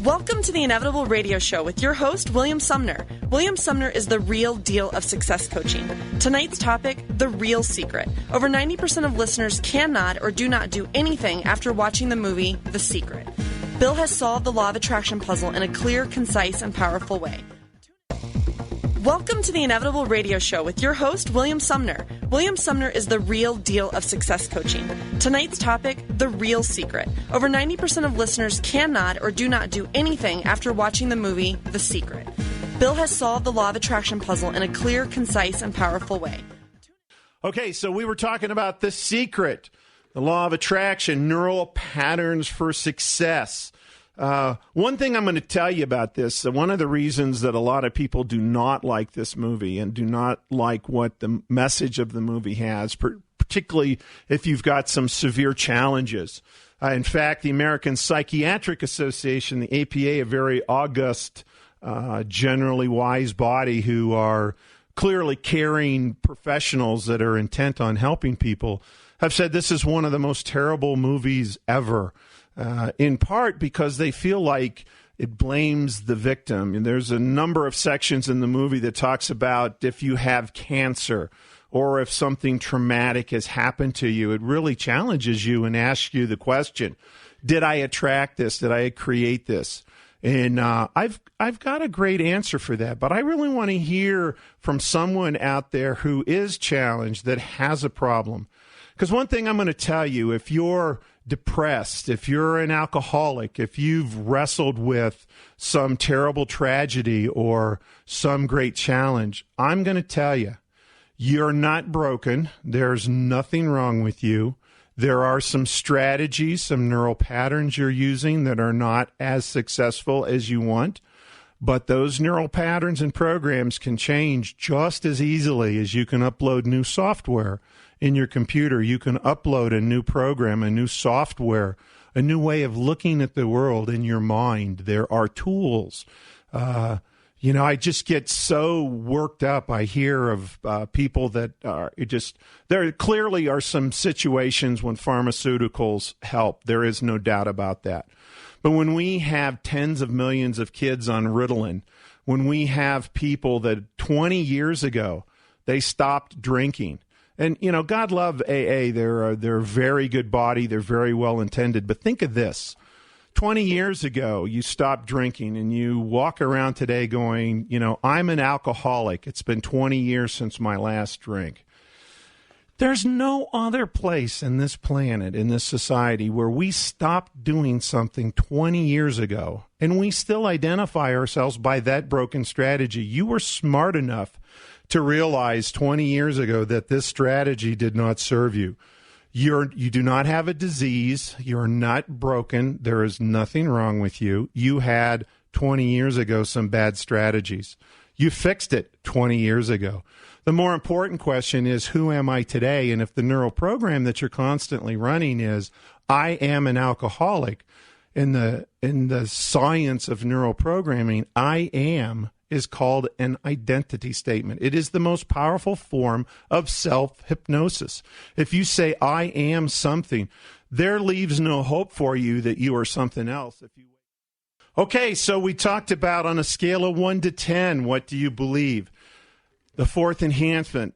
Welcome to the Inevitable Radio Show with your host, William Sumner. William Sumner is the real deal of success coaching. Tonight's topic, the real secret. Over 90% of listeners cannot or do not do anything after watching the movie The Secret. Bill has solved the law of attraction puzzle in a clear, concise, and powerful way. Welcome to the Inevitable Radio Show with your host, William Sumner. William Sumner is the real deal of success coaching. Tonight's topic, the real secret. Over 90% of listeners cannot or do not do anything after watching the movie The Secret. Bill has solved the law of attraction puzzle in a clear, concise, and powerful way. Okay, so we were talking about The Secret, the law of attraction, neural patterns for success. One thing I'm going to tell you about this, one of the reasons that a lot of people do not like this movie and do not like what the message of the movie has, particularly if you've got some severe challenges. In fact, the American Psychiatric Association, the APA, a very august, generally wise body who are clearly caring professionals that are intent on helping people, have said this is one of the most terrible movies ever. In part because they feel like it blames the victim. And there's a number of sections in the movie that talks about if you have cancer or if something traumatic has happened to you, it really challenges you and asks you the question, did I attract this? Did I create this? And I've got a great answer for that, but I really want to hear from someone out there who is challenged, that has a problem. Because one thing I'm going to tell you, if you're depressed, if you're an alcoholic, if you've wrestled with some terrible tragedy or some great challenge, I'm going to tell you, you're not broken. There's nothing wrong with you. There are some strategies, some neural patterns you're using that are not as successful as you want. But those neural patterns and programs can change just as easily as you can upload new software in your computer. You can upload a new program, a new software, a new way of looking at the world in your mind. There are tools. I just get so worked up. I hear of people that are there clearly are some situations when pharmaceuticals help. There is no doubt about that. But when we have tens of millions of kids on Ritalin, when we have people that 20 years ago, they stopped drinking. And, God love AA. They're a very good body. They're very well intended. But think of this. 20 years ago, you stopped drinking and you walk around today going, I'm an alcoholic. It's been 20 years since my last drink. There's no other place in this planet, in this society, where we stopped doing something 20 years ago and we still identify ourselves by that broken strategy. You were smart enough to realize 20 years ago that this strategy did not serve you. You do not have a disease. You're not broken. There is nothing wrong with you. You had 20 years ago some bad strategies. You fixed it 20 years ago. The more important question is, who am I today? And if the neural program that you're constantly running is, I am an alcoholic, in the science of neural programming, I am is called an identity statement. It is the most powerful form of self-hypnosis. If you say, I am something, there leaves no hope for you that you are something else. Okay, so we talked about on a scale of 1 to 10, what do you believe? The fourth enhancement,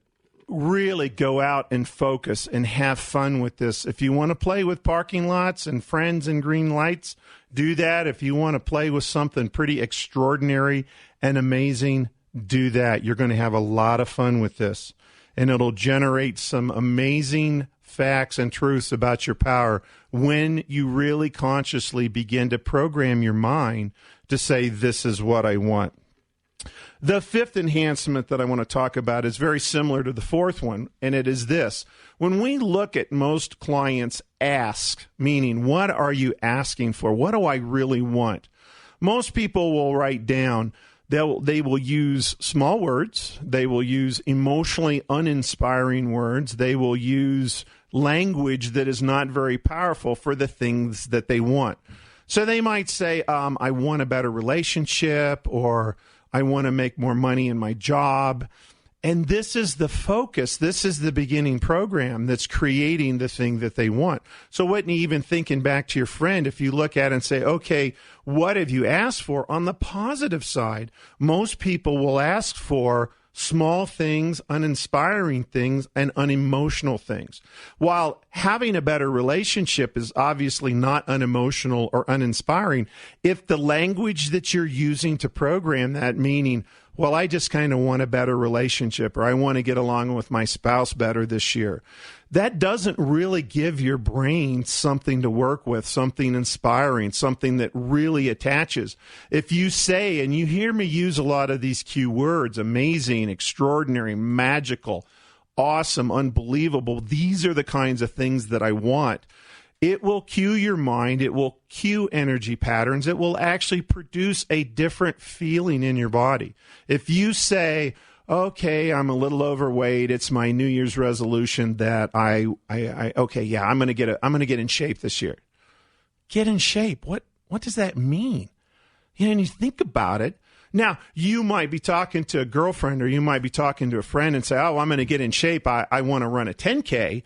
really go out and focus and have fun with this. If you want to play with parking lots and friends and green lights, do that. If you want to play with something pretty extraordinary and amazing, do that. You're going to have a lot of fun with this, and it'll generate some amazing facts and truths about your power when you really consciously begin to program your mind to say, this is what I want. The fifth enhancement that I want to talk about is very similar to the fourth one, and it is this. When we look at most clients ask, meaning what are you asking for? What do I really want? Most people will write down, they will use small words. They will use emotionally uninspiring words. They will use language that is not very powerful for the things that they want. So they might say, I want a better relationship, or I want to make more money in my job. And this is the focus. This is the beginning program that's creating the thing that they want. So Whitney, even thinking back to your friend, if you look at it and say, okay, what have you asked for? On the positive side, most people will ask for small things, uninspiring things, and unemotional things. While having a better relationship is obviously not unemotional or uninspiring, if the language that you're using to program that, meaning, well, I just kind of want a better relationship, or I want to get along with my spouse better this year, that doesn't really give your brain something to work with, something inspiring, something that really attaches. If you say, and you hear me use a lot of these Q words, amazing, extraordinary, magical, awesome, unbelievable, these are the kinds of things that I want. It will cue your mind. It will cue energy patterns. It will actually produce a different feeling in your body. If you say, okay, I'm a little overweight, it's my New Year's resolution that I'm going to get in shape this year. Get in shape. What does that mean? And you think about it. Now, you might be talking to a girlfriend, or you might be talking to a friend and say, oh, I'm going to get in shape. I want to run a 10K.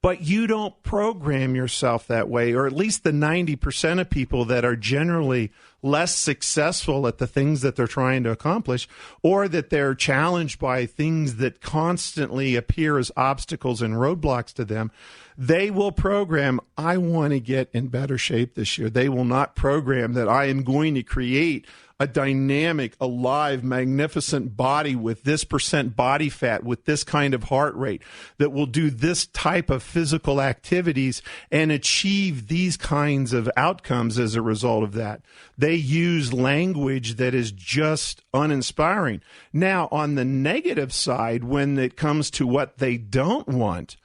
But you don't program yourself that way, or at least the 90% of people that are generally less successful at the things that they're trying to accomplish, or that they're challenged by things that constantly appear as obstacles and roadblocks to them. They will program, I want to get in better shape this year. They will not program that I am going to create a dynamic, alive, magnificent body with this percent body fat, with this kind of heart rate, that will do this type of physical activities and achieve these kinds of outcomes as a result of that. They use language that is just uninspiring. Now, on the negative side, when it comes to what they don't want,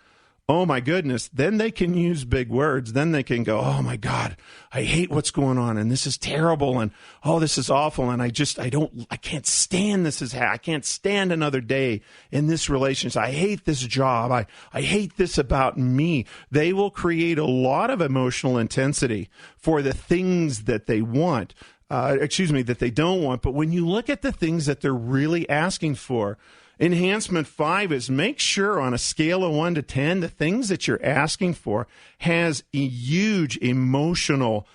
oh my goodness, then they can use big words. Then they can go, oh my God, I hate what's going on, and this is terrible, and oh, this is awful, and I can't stand this. I can't stand another day in this relationship. I hate this job. I hate this about me. They will create a lot of emotional intensity for the things that they want. That they don't want. But when you look at the things that they're really asking for, Enhancement 5 is make sure on a scale of 1 to 10, the things that you're asking for has a huge emotional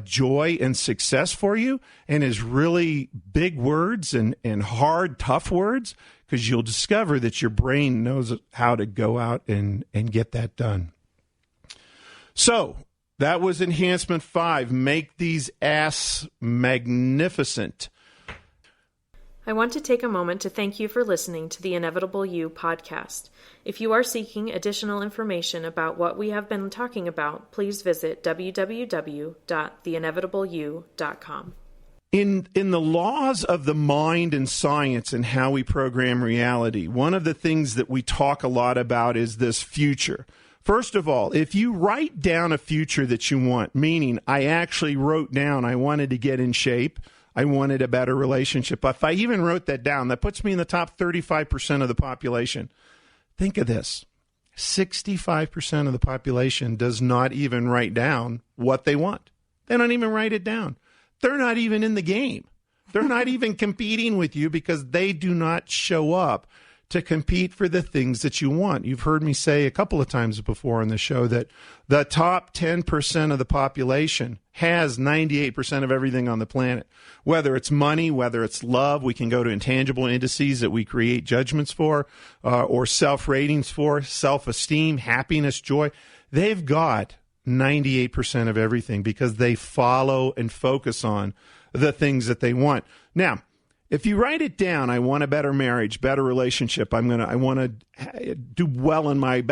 joy and success for you, and is really big words and hard, tough words, because you'll discover that your brain knows how to go out and get that done. So that was Enhancement 5. Make these asks magnificent. I want to take a moment to thank you for listening to the Inevitable You podcast. If you are seeking additional information about what we have been talking about, please visit www.theinevitableyou.com. In the laws of the mind and science and how we program reality, one of the things that we talk a lot about is this future. First of all, if you write down a future that you want, meaning I actually wrote down I wanted to get in shape, I wanted a better relationship. If I even wrote that down, that puts me in the top 35% of the population. Think of this. 65% of the population does not even write down what they want. They don't even write it down. They're not even in the game. They're not even competing with you because they do not show up to compete for the things that you want. You've heard me say a couple of times before on the show that the top 10% of the population has 98% of everything on the planet. Whether it's money, whether it's love, we can go to intangible indices that we create judgments for, or self-ratings for, self-esteem, happiness, joy. They've got 98% of everything because they follow and focus on the things that they want. Now, if you write it down, I want a better marriage, better relationship. I want to do well in my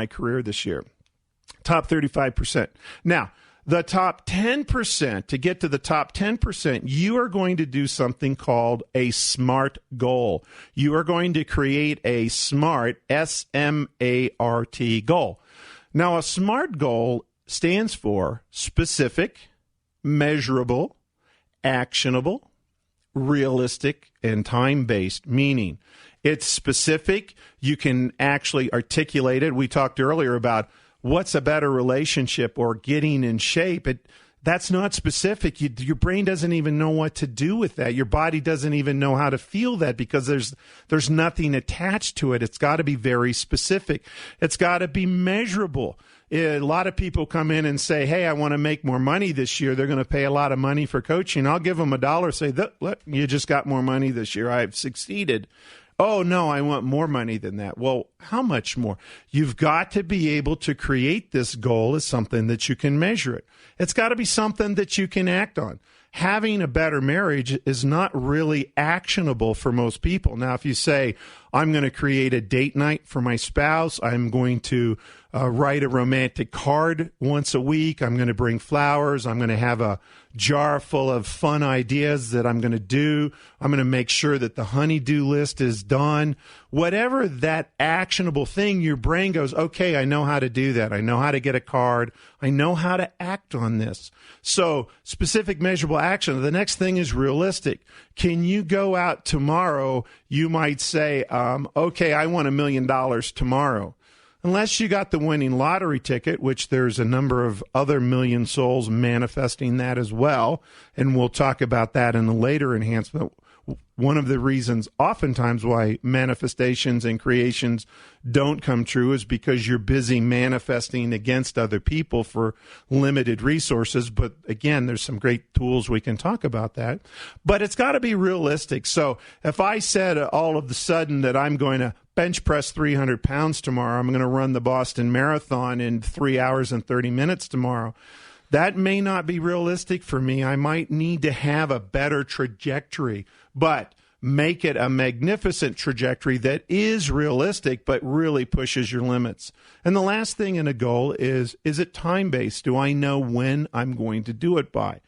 career this year. Top 35%. Now, the top 10%, to get to the top 10%, you are going to do something called a SMART goal. You are going to create a SMART, S-M-A-R-T goal. Now, a SMART goal stands for specific, measurable, actionable, realistic, and time-based, meaning it's specific. You can actually articulate it. We talked earlier about what's a better relationship or getting in shape. That's not specific. Your brain doesn't even know what to do with that. Your body doesn't even know how to feel that because there's nothing attached to it. It's got to be very specific. It's got to be measurable. A lot of people come in and say, hey, I want to make more money this year. They're going to pay a lot of money for coaching. I'll give them $1, say, look, you just got more money this year. I've succeeded. Oh, no, I want more money than that. Well, how much more? You've got to be able to create this goal as something that you can measure it. It's got to be something that you can act on. Having a better marriage is not really actionable for most people. Now, if you say, I'm going to create a date night for my spouse, I'm going to write a romantic card once a week, I'm going to bring flowers, I'm going to have a jar full of fun ideas that I'm going to do, I'm going to make sure that the honey-do list is done. Whatever that actionable thing, your brain goes, okay, I know how to do that. I know how to get a card. I know how to act on this. So specific measurable action. The next thing is realistic. Can you go out tomorrow? You might say, okay, I want $1 million tomorrow. Unless you got the winning lottery ticket, which there's a number of other million souls manifesting that as well, and we'll talk about that in a later enhancement. One of the reasons oftentimes why manifestations and creations don't come true is because you're busy manifesting against other people for limited resources. But again, there's some great tools we can talk about that. But it's got to be realistic. So if I said all of a sudden that I'm going to bench press 300 pounds tomorrow, I'm going to run the Boston Marathon in 3 hours and 30 minutes tomorrow, that may not be realistic for me. I might need to have a better trajectory, but make it a magnificent trajectory that is realistic, but really pushes your limits. And the last thing in a goal is it time-based? Do I know when I'm going to do it by?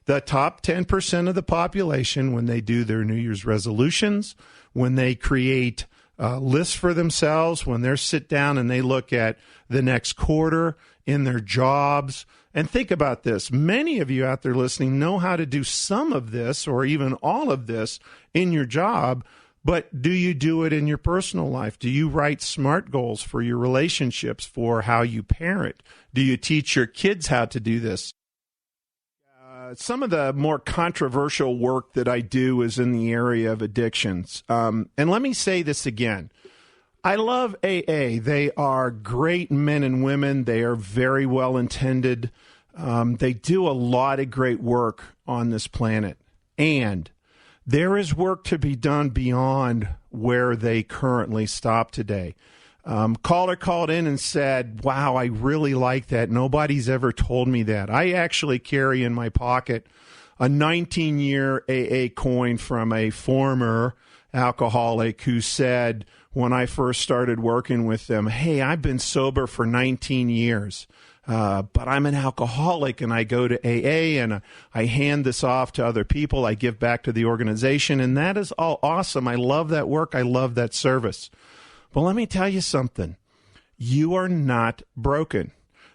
The top 10% of the population, when they do their New Year's resolutions, when they create lists for themselves, when they sit down and they look at the next quarter in their jobs. And think about this. Many of you out there listening know how to do some of this or even all of this in your job, but do you do it in your personal life? Do you write SMART goals for your relationships, for how you parent? Do you teach your kids how to do this? Some of the more controversial work that I do is in the area of addictions. And let me say this again. I love AA. They are great men and women. They are very well intended. They do a lot of great work on this planet. And there is work to be done beyond where they currently stop today. Caller called in and said, wow, I really like that. Nobody's ever told me that. I actually carry in my pocket a 19-year AA coin from a former alcoholic who said when I first started working with them, hey, I've been sober for 19 years, but I'm an alcoholic and I go to AA and I hand this off to other people. I give back to the organization, and that is all awesome. I love that work. I love that service. Well, let me tell you something. You are not broken.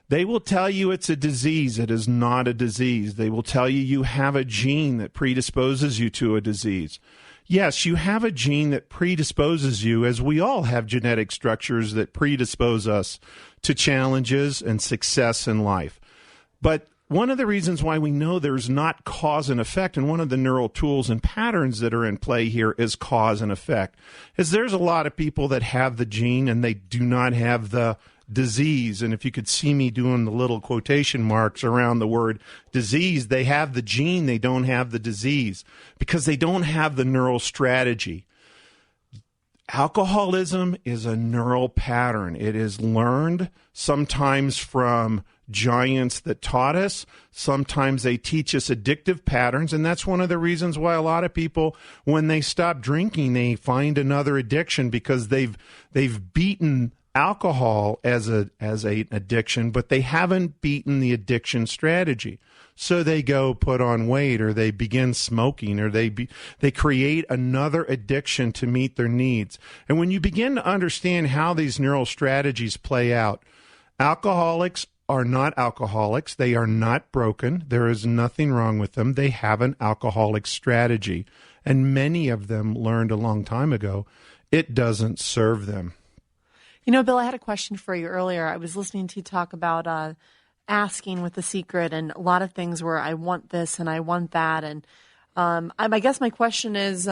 They will tell you it's a disease. It is not a disease. They will tell you you have a gene that predisposes you to a disease. Yes, you have a gene that predisposes you, as we all have genetic structures that predispose us to challenges and success in life. But one of the reasons why we know there's not cause and effect, and one of the neural tools and patterns that are in play here is cause and effect, is there's a lot of people that have the gene and they do not have the disease. And if you could see me doing the little quotation marks around the word disease, they have the gene, they don't have the disease because they don't have the neural strategy. Alcoholism is a neural pattern. It is learned sometimes from giants that taught us. Sometimes they teach us addictive patterns, and that's one of the reasons why a lot of people, when they stop drinking, they find another addiction because they've beaten alcohol as an addiction, but they haven't beaten the addiction strategy. So they go put on weight, or they begin smoking, or they create another addiction to meet their needs. And when you begin to understand how these neural strategies play out, alcoholics are not alcoholics. They are not broken. There is nothing wrong with them. They have an alcoholic strategy. And many of them learned a long time ago, it doesn't serve them. You know, Bill, I had a question for you earlier. I was listening to you talk about asking with The Secret, and a lot of things where I want this and I want that. And I guess my question is,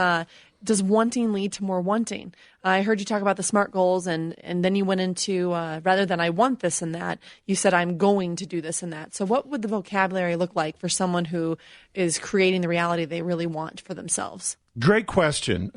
does wanting lead to more wanting? I heard you talk about the SMART goals, and then you went into, rather than I want this and that, you said I'm going to do this and that. So what would the vocabulary look like for someone who is creating the reality they really want for themselves? Great question.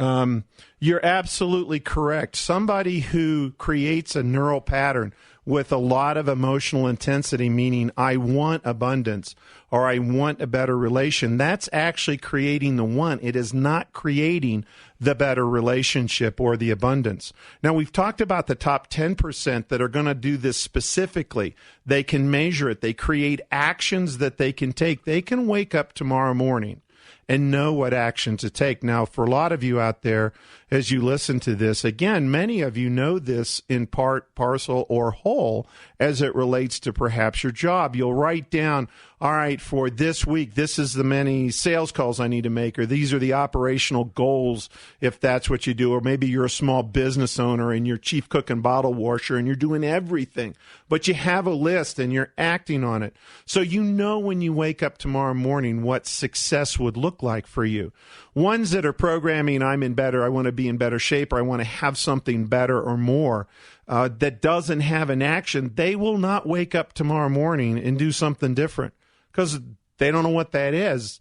You're absolutely correct. Somebody who creates a neural pattern with a lot of emotional intensity, meaning I want abundance or I want a better relation, that's actually creating the want. It is not creating the better relationship or the abundance. Now, we've talked about the top 10% that are going to do this specifically. They can measure it. They create actions that they can take. They can wake up tomorrow morning and know what action to take. Now, for a lot of you out there, as you listen to this, again, many of you know this in part, parcel, or whole as it relates to perhaps your job. You'll write down, all right, for this week, this is the many sales calls I need to make, or these are the operational goals, if that's what you do, or maybe you're a small business owner and you're chief cook and bottle washer and you're doing everything, but you have a list and you're acting on it. So you know when you wake up tomorrow morning what success would look like for you. Ones that are programming, I'm in better, I want to be in better shape, or I want to have something better or more, that doesn't have an action, they will not wake up tomorrow morning and do something different because they don't know what that is.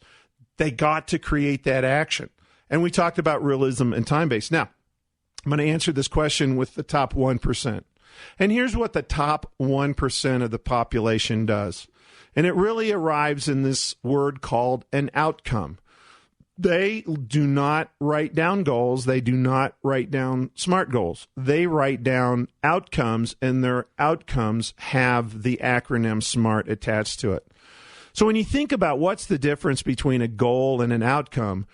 They got to create that action. And we talked about realism and time-based. Now, I'm going to answer this question with the top 1%. And here's what the top 1% of the population does. And it really arrives in this word called an outcome. They do not write down goals. They do not write down SMART goals. They write down outcomes, and their outcomes have the acronym SMART attached to it. So when you think about what's the difference between a goal and an outcome,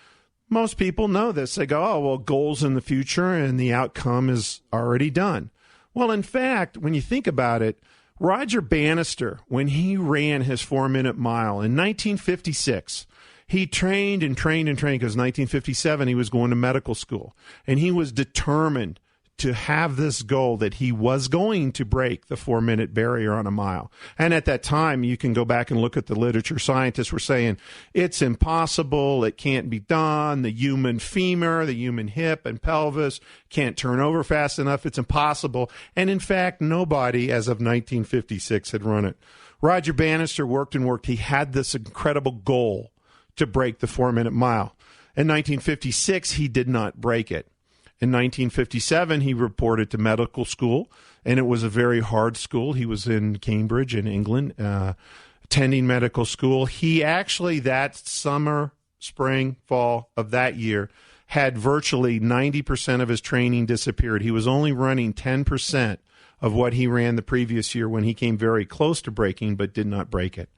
most people know this. They go, oh, well, goals in the future and the outcome is already done. Well, in fact, when you think about it, Roger Bannister, when he ran his 4-minute mile in 1956, he trained and trained and trained because 1957 he was going to medical school. And he was determined to have this goal that he was going to break the 4-minute barrier on a mile. And at that time, you can go back and look at the literature. Scientists were saying, it's impossible, it can't be done, the human femur, the human hip and pelvis can't turn over fast enough, it's impossible. And in fact, nobody, as of 1956, had run it. Roger Bannister worked and worked. He had this incredible goal to break the 4-minute mile. In 1956, he did not break it. In 1957, he reported to medical school, and it was a very hard school. He was in Cambridge in England, attending medical school. He actually, that summer, spring, fall of that year, had virtually 90% of his training disappeared. He was only running 10% of what he ran the previous year when he came very close to breaking, but did not break it.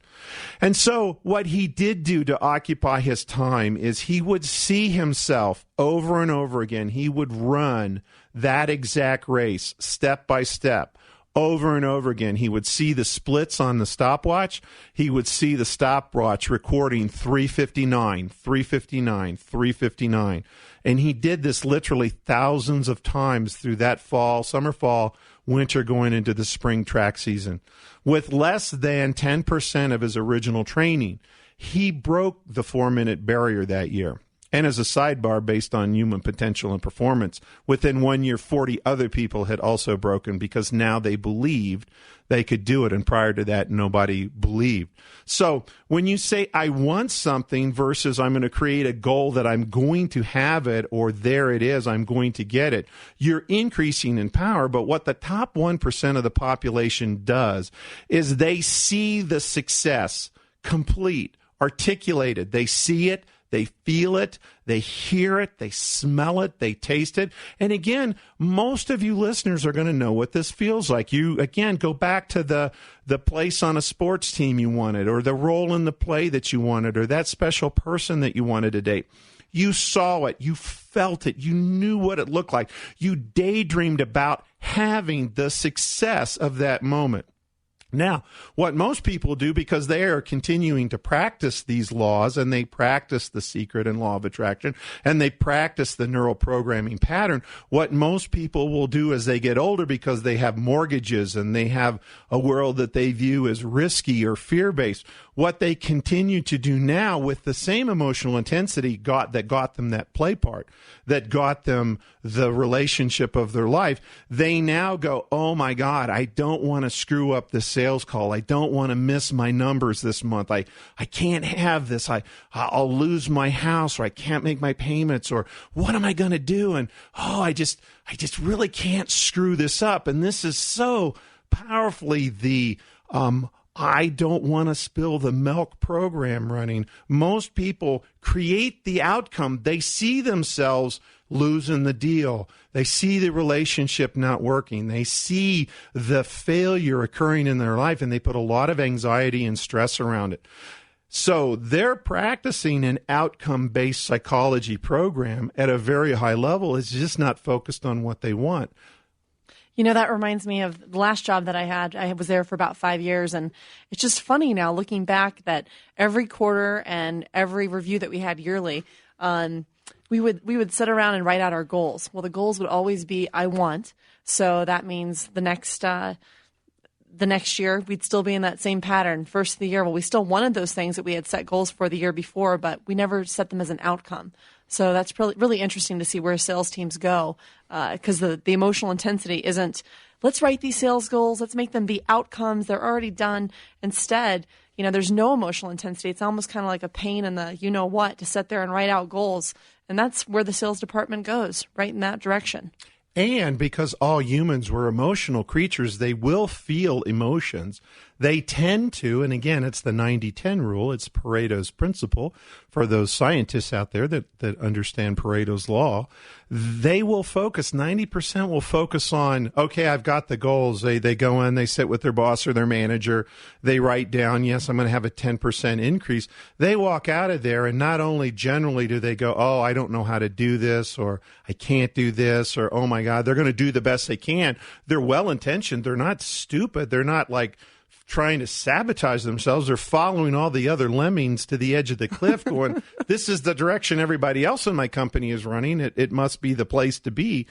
And so what he did do to occupy his time is he would see himself over and over again. He would run that exact race step by step over and over again. He would see the splits on the stopwatch. He would see the stopwatch recording 3:59, 3:59, 3:59. And he did this literally thousands of times through that fall, summer, fall, winter, going into the spring track season. With less than 10% of his original training, he broke the 4-minute barrier that year. And as a sidebar, based on human potential and performance, within 1 year, 40 other people had also broken because now they believed they could do it. And prior to that, nobody believed. So when you say, I want something versus I'm going to create a goal that I'm going to have it, or there it is, I'm going to get it, you're increasing in power. But what the top 1% of the population does is they see the success complete, articulated. They see it. They feel it, they hear it, they smell it, they taste it. And again, most of you listeners are going to know what this feels like. You, again, go back to the place on a sports team you wanted, or the role in the play that you wanted, or that special person that you wanted to date. You saw it, you felt it, you knew what it looked like. You daydreamed about having the success of that moment. Now, what most people do, because they are continuing to practice these laws, and they practice the secret and law of attraction, and they practice the neural programming pattern, what most people will do as they get older, because they have mortgages and they have a world that they view as risky or fear-based, what they continue to do now with the same emotional intensity that got them that play part, that got them the relationship of their life, they now go, oh my God, I don't want to screw up the sales call. I don't want to miss my numbers this month. I can't have this. I'll lose my house, or I can't make my payments, or what am I going to do? And I just really can't screw this up. And this is so powerfully the I don't want to spill the milk program running. Most people create the outcome. They see themselves losing the deal. They see the relationship not working. They see the failure occurring in their life, and they put a lot of anxiety and stress around it. So they're practicing an outcome-based psychology program at a very high level. It's just not focused on what they want. You know, that reminds me of the last job that I had. I was there for about 5 years, and it's just funny now looking back that every quarter and every review that we had yearly, we would sit around and write out our goals. Well, the goals would always be I want. So that means the next year we'd still be in that same pattern. First of the year, well, we still wanted those things that we had set goals for the year before, but we never set them as an outcome. So that's really interesting to see where sales teams go, because the emotional intensity isn't, let's write these sales goals, let's make them be outcomes, they're already done. Instead, there's no emotional intensity. It's almost kind of like a pain in the you-know-what to sit there and write out goals. And that's where the sales department goes, right in that direction. And because all humans were emotional creatures, they will feel emotions. They tend to, and again, it's the 90-10 rule. It's Pareto's principle for those scientists out there that understand Pareto's law. They will focus, 90% will focus on, okay, I've got the goals. They go in, they sit with their boss or their manager. They write down, yes, I'm going to have a 10% increase. They walk out of there, and not only generally do they go, oh, I don't know how to do this, or I can't do this, or oh my God, they're going to do the best they can. They're well-intentioned. They're not stupid. They're not like trying to sabotage themselves. They're following all the other lemmings to the edge of the cliff going, this is the direction everybody else in my company is running. It must be the place to be.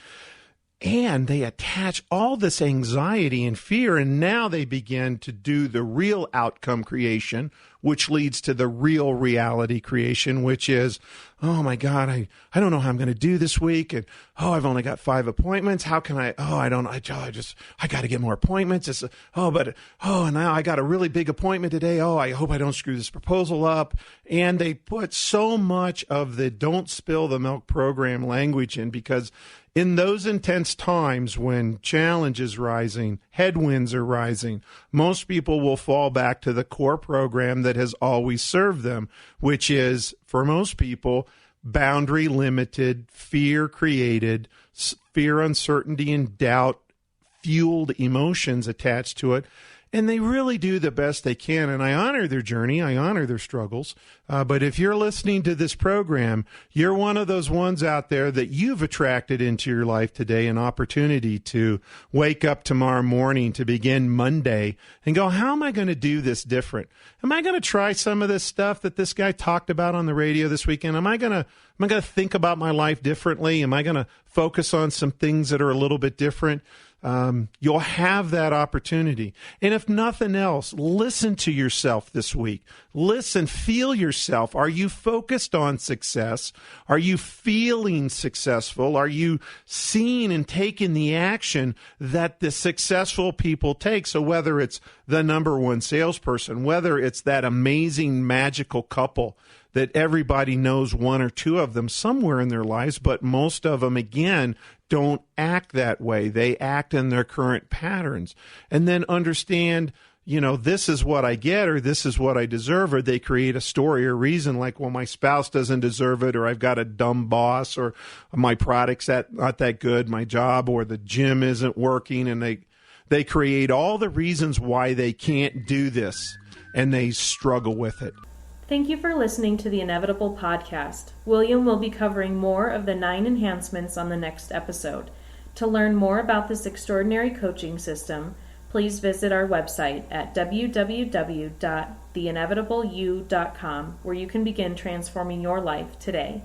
And they attach all this anxiety and fear, and now they begin to do the real outcome creation, which leads to the real reality creation, which is, oh my God, I don't know how I'm going to do this week. And, I've only got 5 appointments. How can I got to get more appointments. And now I got a really big appointment today. I hope I don't screw this proposal up. And they put so much of the don't spill the milk program language in, because in those intense times when challenge is rising, headwinds are rising, most people will fall back to the core program that has always served them, which is, for most people, boundary limited, fear created, fear, uncertainty, and doubt fueled emotions attached to it. And they really do the best they can. And I honor their journey. I honor their struggles. But if you're listening to this program, you're one of those ones out there that you've attracted into your life today, an opportunity to wake up tomorrow morning, to begin Monday, and go, how am I going to do this different? Am I going to try some of this stuff that this guy talked about on the radio this weekend? Am I going to think about my life differently? Am I going to focus on some things that are a little bit different? You'll have that opportunity. And if nothing else, listen to yourself this week. Listen, feel yourself. Are you focused on success? Are you feeling successful? Are you seeing and taking the action that the successful people take? So whether it's the number one salesperson, whether it's that amazing magical couple that everybody knows, one or two of them somewhere in their lives, but most of them, again, don't act that way. They act in their current patterns. And then understand, this is what I get, or this is what I deserve, or they create a story or reason like, well, my spouse doesn't deserve it, or I've got a dumb boss, or my product's not that good, my job, or the gym isn't working, and they create all the reasons why they can't do this, and they struggle with it. Thank you for listening to the Inevitable Podcast. William will be covering more of the 9 enhancements on the next episode. To learn more about this extraordinary coaching system, please visit our website at www.theinevitableyou.com, where you can begin transforming your life today.